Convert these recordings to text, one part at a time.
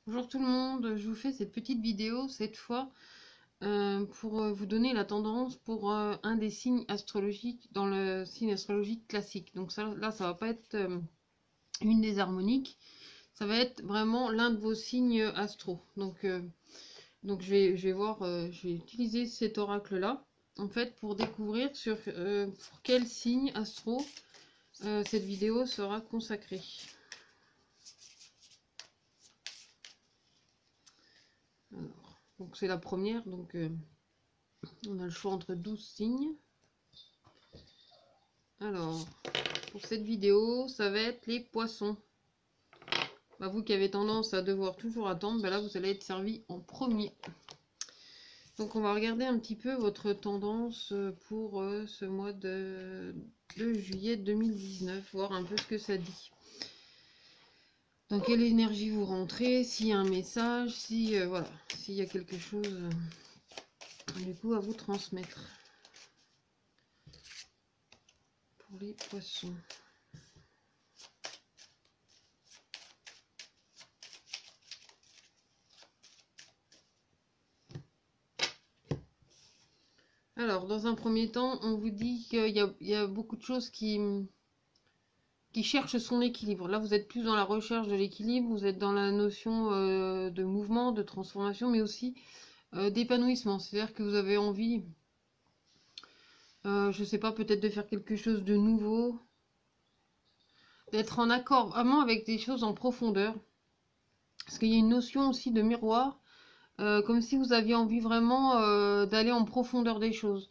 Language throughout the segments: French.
Bonjour tout le monde, je vous fais cette petite vidéo cette fois pour vous donner la tendance pour un des signes astrologiques dans le signe astrologique classique. Donc ça, là, ça va pas être une des harmoniques, ça va être vraiment l'un de vos signes astro. Donc je vais voir, je vais utiliser cet oracle-là en fait pour découvrir pour quel signe astro cette vidéo sera consacrée. Alors, donc c'est la première, on a le choix entre 12 signes. Alors, pour cette vidéo, ça va être les poissons. Bah, vous qui avez tendance à devoir toujours attendre, bah là vous allez être servi en premier. Donc on va regarder un petit peu votre tendance pour ce mois de juillet 2019, voir un peu ce que ça dit. Dans quelle énergie vous rentrez, s'il y a un message, si voilà, s'il y a quelque chose du coup à vous transmettre. Pour les poissons. Alors, dans un premier temps, on vous dit qu'il y a beaucoup de choses qui cherchent son équilibre. Là, vous êtes plus dans la recherche de l'équilibre, vous êtes dans la notion de mouvement, de transformation, mais aussi d'épanouissement. C'est-à-dire que vous avez envie, je sais pas, peut-être de faire quelque chose de nouveau, d'être en accord vraiment avec des choses en profondeur. Parce qu'il y a une notion aussi de miroir, comme si vous aviez envie vraiment d'aller en profondeur des choses,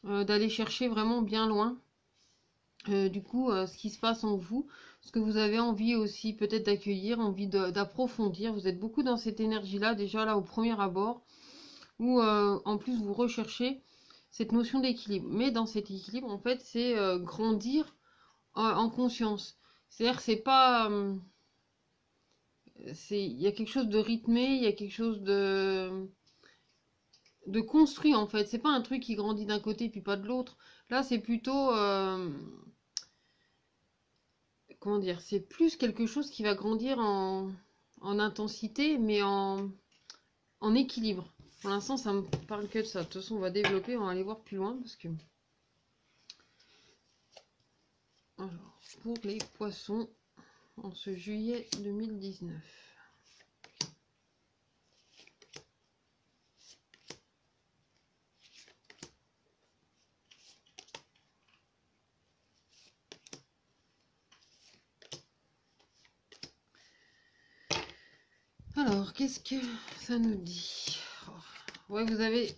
d'aller chercher vraiment bien loin. Ce qui se passe en vous, ce que vous avez envie aussi peut-être d'accueillir, envie d'approfondir. Vous êtes beaucoup dans cette énergie-là, déjà là au premier abord, où en plus vous recherchez cette notion d'équilibre. Mais dans cet équilibre, en fait, c'est grandir en conscience. C'est-à-dire, c'est pas. Il y a quelque chose de rythmé, il y a quelque chose de construit en fait. C'est pas un truc qui grandit d'un côté puis pas de l'autre. Là, c'est plutôt. Comment dire, c'est plus quelque chose qui va grandir en intensité, mais en équilibre. Pour l'instant, ça me parle que de ça. De toute façon, on va développer, on va aller voir plus loin parce que. Alors, pour les poissons, en ce juillet 2019. Alors, qu'est-ce que ça nous dit? Ouais, vous avez.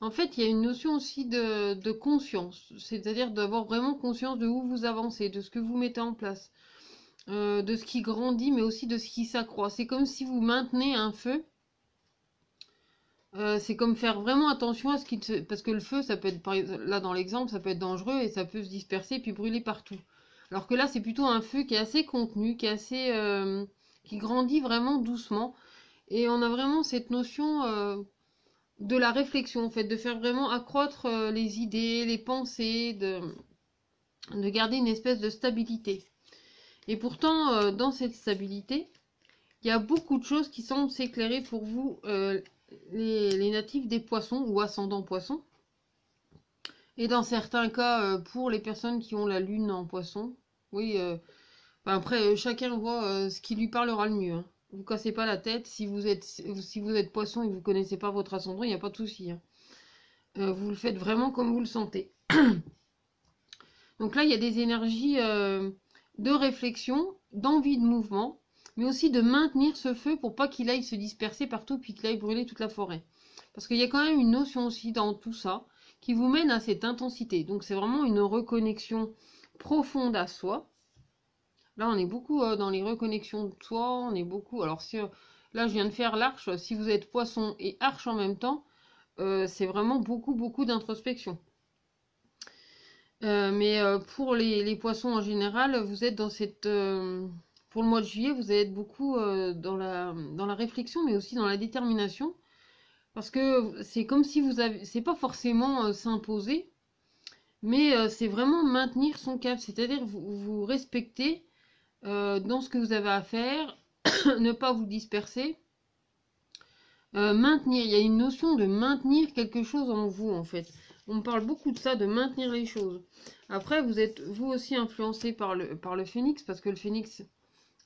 En fait, il y a une notion aussi de conscience, c'est-à-dire d'avoir vraiment conscience de où vous avancez, de ce que vous mettez en place, de ce qui grandit, mais aussi de ce qui s'accroît. C'est comme si vous maintenez un feu. C'est comme faire vraiment attention à ce qui se... Parce que le feu, ça peut être, là dans l'exemple, ça peut être dangereux et ça peut se disperser puis brûler partout. Alors que là, c'est plutôt un feu qui est assez contenu, qui est assez... qui grandit vraiment doucement. Et on a vraiment cette notion de la réflexion, en fait, de faire vraiment accroître les idées, les pensées, de garder une espèce de stabilité. Et pourtant, dans cette stabilité, il y a beaucoup de choses qui semblent s'éclairer pour vous, les natifs des poissons ou ascendants poissons. Et dans certains cas, pour les personnes qui ont la lune en poisson, oui, après, chacun voit ce qui lui parlera le mieux. Hein. Vous cassez pas la tête. Si vous êtes poisson et que vous connaissez pas votre ascendant, il n'y a pas de souci. Hein. Vous le faites vraiment comme vous le sentez. Donc là, il y a des énergies de réflexion, d'envie de mouvement, mais aussi de maintenir ce feu pour pas qu'il aille se disperser partout puis qu'il aille brûler toute la forêt. Parce qu'il y a quand même une notion aussi dans tout ça qui vous mène à cette intensité. Donc c'est vraiment une reconnexion profonde à soi. Là, on est beaucoup dans les reconnexions de soi, on est beaucoup... Alors si, là, je viens de faire l'arche, si vous êtes poisson et arche en même temps, c'est vraiment beaucoup d'introspection. Pour les poissons en général, vous êtes dans cette... pour le mois de juillet, vous allez être beaucoup dans la réflexion, mais aussi dans la détermination. Parce que c'est comme si vous avez... C'est pas forcément s'imposer, mais c'est vraiment maintenir son cap. C'est-à-dire vous respectez dans ce que vous avez à faire, ne pas vous disperser. Maintenir, il y a une notion de maintenir quelque chose en vous, en fait. On me parle beaucoup de ça, de maintenir les choses. Après, vous êtes vous aussi influencé par le phénix, parce que le phénix,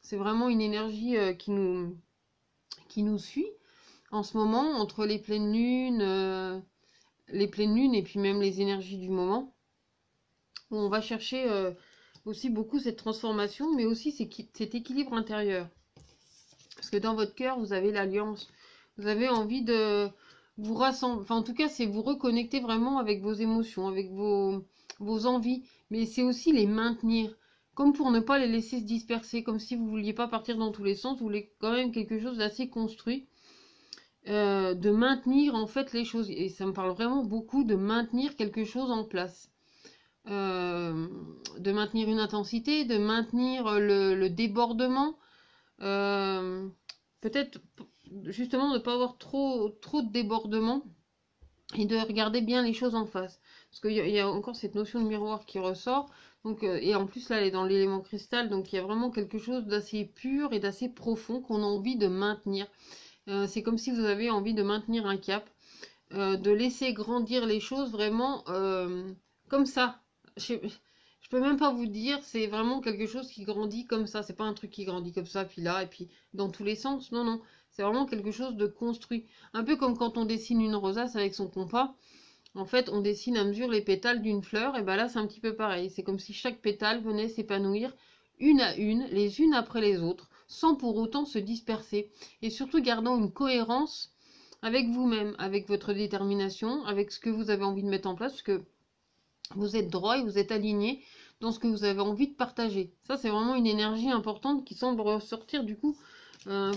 c'est vraiment une énergie qui nous suit en ce moment, entre les pleines lunes et puis même les énergies du moment, où on va chercher aussi beaucoup cette transformation, mais aussi cet équilibre intérieur. Parce que dans votre cœur, vous avez l'alliance. Vous avez envie de vous rassembler. Enfin, en tout cas, c'est vous reconnecter vraiment avec vos émotions, avec vos envies. Mais c'est aussi les maintenir. Comme pour ne pas les laisser se disperser. Comme si vous ne vouliez pas partir dans tous les sens. Vous voulez quand même quelque chose d'assez construit. De maintenir en fait les choses. Et ça me parle vraiment beaucoup de maintenir quelque chose en place. De maintenir une intensité, de maintenir le débordement. Peut-être justement de ne pas avoir trop de débordement et de regarder bien les choses en face. Parce qu'il y a encore cette notion de miroir qui ressort. Donc, et en plus, là, elle est dans l'élément cristal. Donc, il y a vraiment quelque chose d'assez pur et d'assez profond qu'on a envie de maintenir. C'est comme si vous avez envie de maintenir un cap, de laisser grandir les choses vraiment comme ça. Je peux même pas vous dire, c'est vraiment quelque chose qui grandit comme ça. C'est pas un truc qui grandit comme ça, puis là, et puis dans tous les sens. Non, non. C'est vraiment quelque chose de construit. Un peu comme quand on dessine une rosace avec son compas. En fait, on dessine à mesure les pétales d'une fleur. Et ben là, c'est un petit peu pareil. C'est comme si chaque pétale venait s'épanouir une à une, les unes après les autres, sans pour autant se disperser. Et surtout gardant une cohérence avec vous-même, avec votre détermination, avec ce que vous avez envie de mettre en place, parce que vous êtes droit et vous êtes aligné dans ce que vous avez envie de partager. Ça, c'est vraiment une énergie importante qui semble ressortir du coup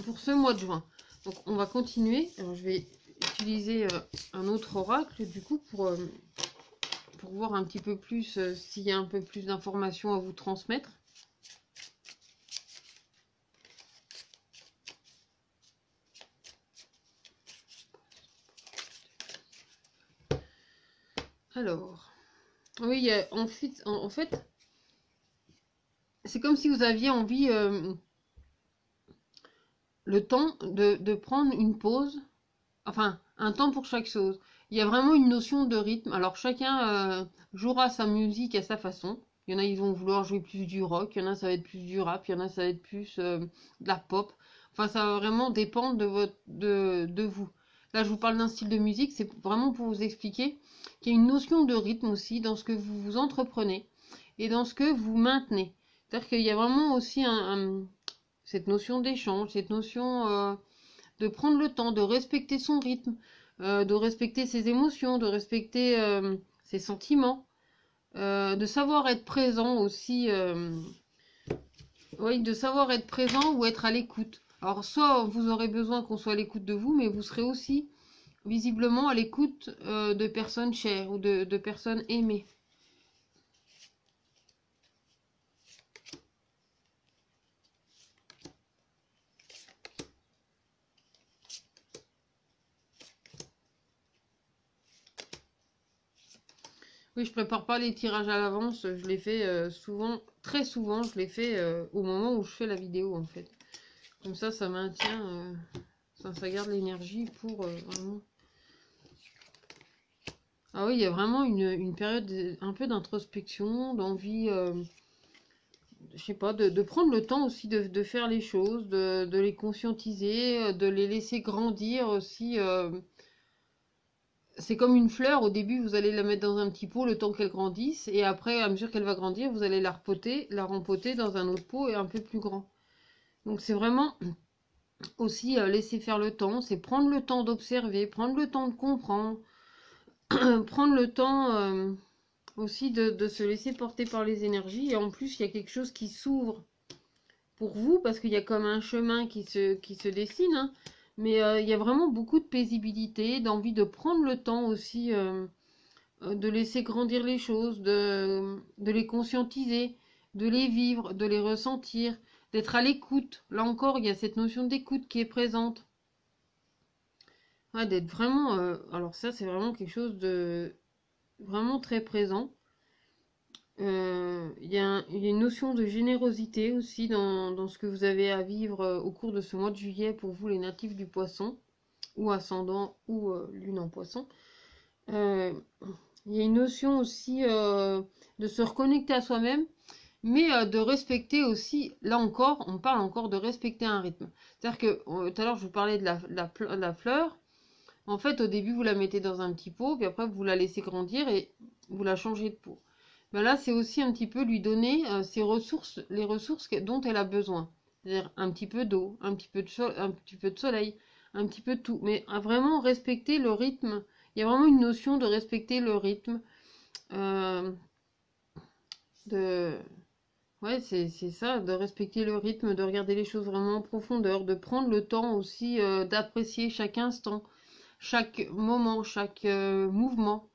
pour ce mois de juin. Donc, on va continuer. Alors, je vais utiliser un autre oracle du coup pour voir un petit peu plus s'il y a un peu plus d'informations à vous transmettre. Alors, oui, en fait, c'est comme si vous aviez envie le temps de prendre une pause, enfin, un temps pour chaque chose. Il y a vraiment une notion de rythme. Alors, chacun jouera sa musique à sa façon. Il y en a, ils vont vouloir jouer plus du rock, il y en a, ça va être plus du rap, il y en a, ça va être plus de la pop. Enfin, ça va vraiment dépendre de vous. Là, je vous parle d'un style de musique, c'est vraiment pour vous expliquer qu'il y a une notion de rythme aussi dans ce que vous vous entreprenez et dans ce que vous maintenez. C'est-à-dire qu'il y a vraiment aussi cette notion d'échange, cette notion de prendre le temps, de respecter son rythme, de respecter ses émotions, de respecter ses sentiments, de savoir être présent aussi, oui, de savoir être présent ou être à l'écoute. Alors, soit vous aurez besoin qu'on soit à l'écoute de vous, mais vous serez aussi visiblement à l'écoute de personnes chères ou de personnes aimées. Oui, je prépare pas les tirages à l'avance, je les fais souvent, très souvent, je les fais au moment où je fais la vidéo en fait. Comme ça maintient, ça garde l'énergie pour vraiment. Ah oui, il y a vraiment une période un peu d'introspection, d'envie, je sais pas, de prendre le temps aussi de faire les choses, de les conscientiser, de les laisser grandir aussi. C'est comme une fleur, au début vous allez la mettre dans un petit pot le temps qu'elle grandisse, et après, à mesure qu'elle va grandir, vous allez la rempoter dans un autre pot et un peu plus grand. Donc c'est vraiment aussi laisser faire le temps, c'est prendre le temps d'observer, prendre le temps de comprendre, prendre le temps aussi de se laisser porter par les énergies. Et en plus, il y a quelque chose qui s'ouvre pour vous, parce qu'il y a comme un chemin qui se dessine, hein. Mais il y a vraiment beaucoup de paisibilité, d'envie de prendre le temps aussi de laisser grandir les choses, de les conscientiser, de les vivre, de les ressentir, d'être à l'écoute. Là encore, il y a cette notion d'écoute qui est présente. Ouais, d'être vraiment... alors ça, c'est vraiment quelque chose de vraiment très présent. Il y a une notion de générosité aussi dans ce que vous avez à vivre au cours de ce mois de juillet pour vous, les natifs du poisson, ou ascendant, ou lune en poisson. Euh, il y a une notion aussi de se reconnecter à soi-même, mais de respecter aussi, là encore, on parle encore de respecter un rythme. C'est-à-dire que tout à l'heure, je vous parlais de la fleur. En fait, au début, vous la mettez dans un petit pot, puis après, vous la laissez grandir et vous la changez de pot. Ben là, c'est aussi un petit peu lui donner ses ressources, les ressources dont elle a besoin. C'est-à-dire un petit peu d'eau, un petit peu de soleil, un petit peu de tout. Mais à vraiment respecter le rythme. Il y a vraiment une notion de respecter le rythme. euh, de... Ouais, c'est ça, de respecter le rythme, de regarder les choses vraiment en profondeur, de prendre le temps aussi d'apprécier chaque instant, chaque moment, chaque mouvement.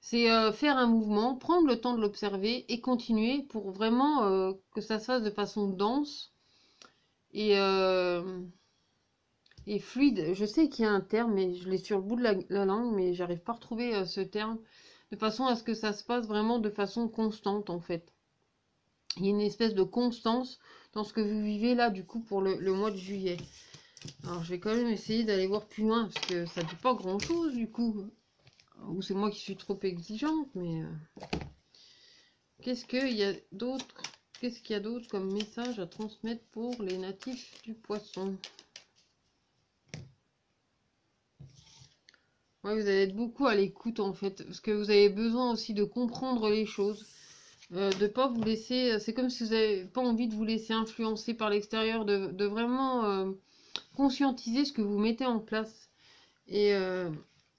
C'est faire un mouvement, prendre le temps de l'observer et continuer pour vraiment que ça se fasse de façon dense et, euh, et fluide. Je sais qu'il y a un terme, mais je l'ai sur le bout de la langue, mais j'arrive pas à retrouver ce terme, de façon à ce que ça se passe vraiment de façon constante en fait. Il y a une espèce de constance dans ce que vous vivez là du coup pour le mois de juillet. Alors je vais quand même essayer d'aller voir plus loin parce que ça dit pas grand chose du coup. Ou c'est moi qui suis trop exigeante, mais qu'est-ce qu'il y a d'autre? Qu'est-ce qu'il y a d'autre comme message à transmettre pour les natifs du poisson? Ouais, vous allez être beaucoup à l'écoute en fait, parce que vous avez besoin aussi de comprendre les choses, de pas vous laisser. C'est comme si vous n'avez pas envie de vous laisser influencer par l'extérieur, de vraiment conscientiser ce que vous mettez en place et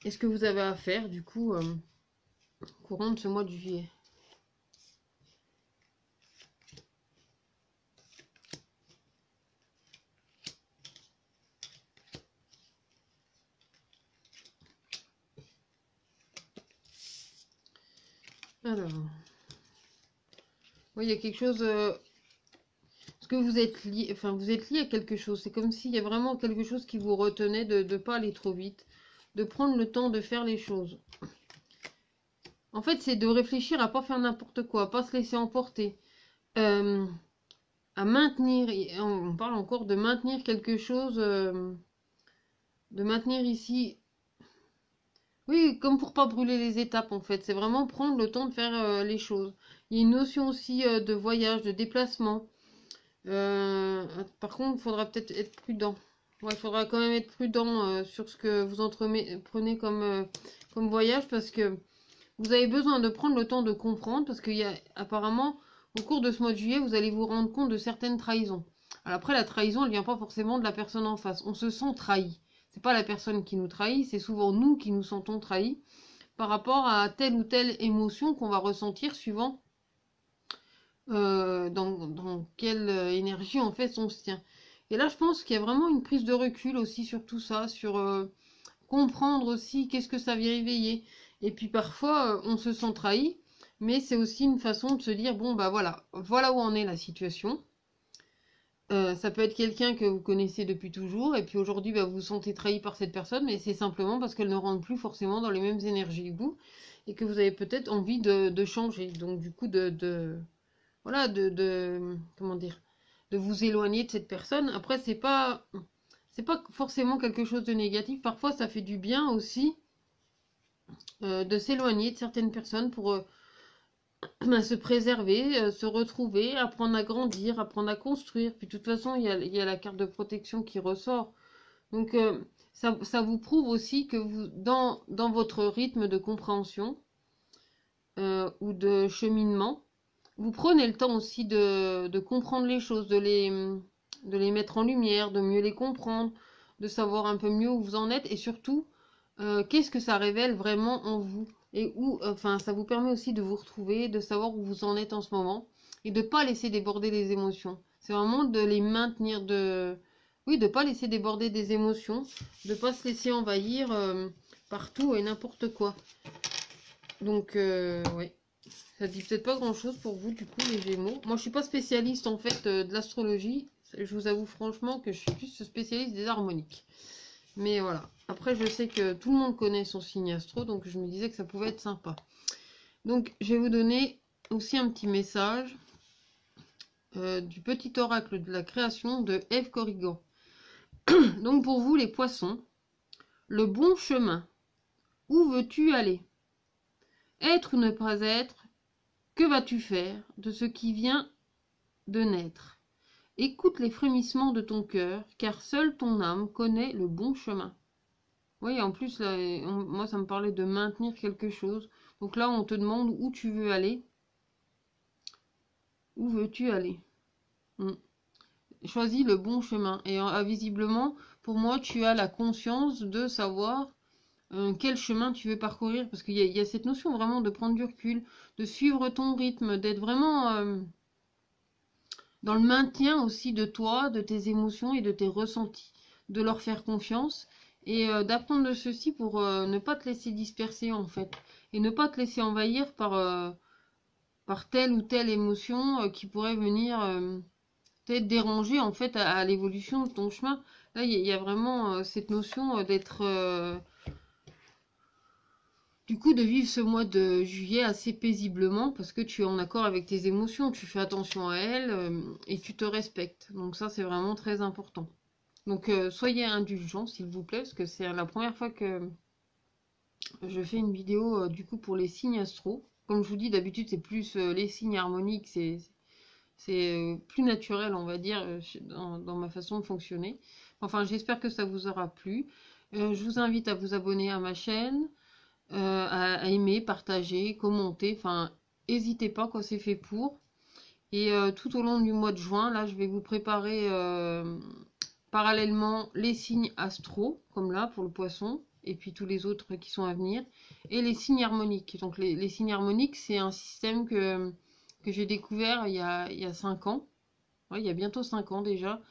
ce que vous avez à faire du coup courant de ce mois de juillet. Alors, oui, il y a quelque chose. Parce que vous êtes lié, enfin, vous êtes lié à quelque chose. C'est comme s'il y a vraiment quelque chose qui vous retenait de ne pas aller trop vite, de prendre le temps de faire les choses. En fait, c'est de réfléchir à pas faire n'importe quoi, à pas se laisser emporter, euh, à maintenir. On parle encore de maintenir quelque chose, de maintenir ici. Oui, comme pour pas brûler les étapes en fait. C'est vraiment prendre le temps de faire les choses. Il y a une notion aussi de voyage, de déplacement. Par contre, il faudra peut-être être prudent. Ouais, il faudra quand même être prudent sur ce que vous prenez comme voyage parce que vous avez besoin de prendre le temps de comprendre parce qu'il y a apparemment, au cours de ce mois de juillet, vous allez vous rendre compte de certaines trahisons. Alors après, la trahison, elle vient pas forcément de la personne en face. On se sent trahi. C'est pas la personne qui nous trahit, c'est souvent nous qui nous sentons trahis par rapport à telle ou telle émotion qu'on va ressentir suivant dans quelle énergie en fait on se tient. Et là, je pense qu'il y a vraiment une prise de recul aussi sur tout ça, sur comprendre aussi qu'est-ce que ça vient éveiller. Et puis parfois, on se sent trahi, mais c'est aussi une façon de se dire, bon, bah voilà, voilà où en est la situation. Ça peut être quelqu'un que vous connaissez depuis toujours, et puis aujourd'hui, bah, vous vous sentez trahi par cette personne, mais c'est simplement parce qu'elle ne rentre plus forcément dans les mêmes énergies que vous, et que vous avez peut-être envie de changer. Donc du coup, voilà, comment dire, de vous éloigner de cette personne. Après, c'est pas forcément quelque chose de négatif. Parfois, ça fait du bien aussi de s'éloigner de certaines personnes pour se préserver, se retrouver, apprendre à grandir, apprendre à construire. Puis de toute façon, il y a la carte de protection qui ressort. Donc, ça vous prouve aussi que vous, dans votre rythme de compréhension ou de cheminement, vous prenez le temps aussi de comprendre les choses, de les mettre en lumière, de mieux les comprendre, de savoir un peu mieux où vous en êtes et surtout, qu'est-ce que ça révèle vraiment en vous et où, enfin, ça vous permet aussi de vous retrouver, de savoir où vous en êtes en ce moment et de ne pas laisser déborder les émotions. C'est vraiment de les maintenir, oui, de ne pas laisser déborder des émotions, de ne pas se laisser envahir par tout et n'importe quoi. Donc, oui. Ça dit peut-être pas grand-chose pour vous, du coup, les Gémeaux. Moi, je suis pas spécialiste, en fait, de l'astrologie. Je vous avoue franchement que je suis plus spécialiste des harmoniques. Mais voilà. Après, je sais que tout le monde connaît son signe astro, donc je me disais que ça pouvait être sympa. Donc, je vais vous donner aussi un petit message du petit oracle de la création de Ève Corrigan. Donc pour vous les poissons, le bon chemin. Où veux-tu aller? Être ou ne pas être, que vas-tu faire de ce qui vient de naître? Écoute les frémissements de ton cœur, car seule ton âme connaît le bon chemin. Oui, en plus, là, moi, ça me parlait de maintenir quelque chose. Donc là, on te demande où tu veux aller. Où veux-tu aller? Choisis le bon chemin. Et visiblement, pour moi, tu as la conscience de savoir quel chemin tu veux parcourir. Parce qu'il y a cette notion vraiment de prendre du recul, de suivre ton rythme, d'être vraiment dans le maintien aussi de toi, de tes émotions et de tes ressentis, de leur faire confiance et d'apprendre de ceci pour ne pas te laisser disperser en fait et ne pas te laisser envahir par telle ou telle émotion qui pourrait venir peut-être déranger en fait à l'évolution de ton chemin. Là, il y a vraiment cette notion d'être du coup, de vivre ce mois de juillet assez paisiblement parce que tu es en accord avec tes émotions, tu fais attention à elles et tu te respectes. Donc ça, c'est vraiment très important. Donc soyez indulgents, s'il vous plaît, parce que c'est la première fois que je fais une vidéo du coup pour les signes astro. Comme je vous dis, d'habitude, c'est plus les signes harmoniques, c'est plus naturel, on va dire, dans ma façon de fonctionner. Enfin, j'espère que ça vous aura plu. Je vous invite à vous abonner à ma chaîne. À aimer, partager, commenter, enfin, n'hésitez pas quand c'est fait pour. Et tout au long du mois de juin, là, je vais vous préparer parallèlement les signes astro, comme là pour le poisson, et puis tous les autres qui sont à venir, et les signes harmoniques. Donc les signes harmoniques, c'est un système que j'ai découvert il y a 5 ans. Ouais, il y a bientôt 5 ans déjà.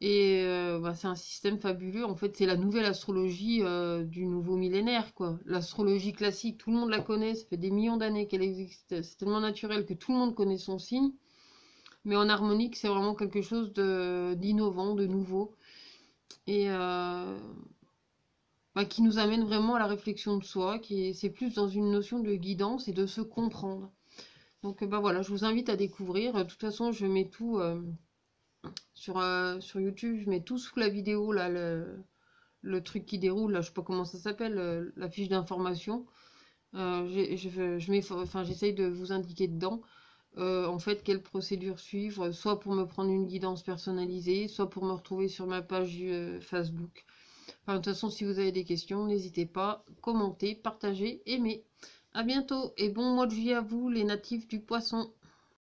Et c'est un système fabuleux. En fait, c'est la nouvelle astrologie du nouveau millénaire, quoi. L'astrologie classique, tout le monde la connaît. Ça fait des millions d'années qu'elle existe. C'est tellement naturel que tout le monde connaît son signe. Mais en harmonique, c'est vraiment quelque chose d'innovant, de nouveau. Et qui nous amène vraiment à la réflexion de soi. C'est plus dans une notion de guidance et de se comprendre. Donc, voilà, je vous invite à découvrir. De toute façon, je mets tout... sur YouTube, je mets tout sous la vidéo, là, le truc qui déroule, là, je sais pas comment ça s'appelle, la fiche d'information. J'essaye de vous indiquer dedans, en fait, quelle procédure suivre, soit pour me prendre une guidance personnalisée, soit pour me retrouver sur ma page Facebook. Enfin, de toute façon, si vous avez des questions, n'hésitez pas, commentez, partagez, aimez. À bientôt et bon mois de juillet à vous, les natifs du poisson.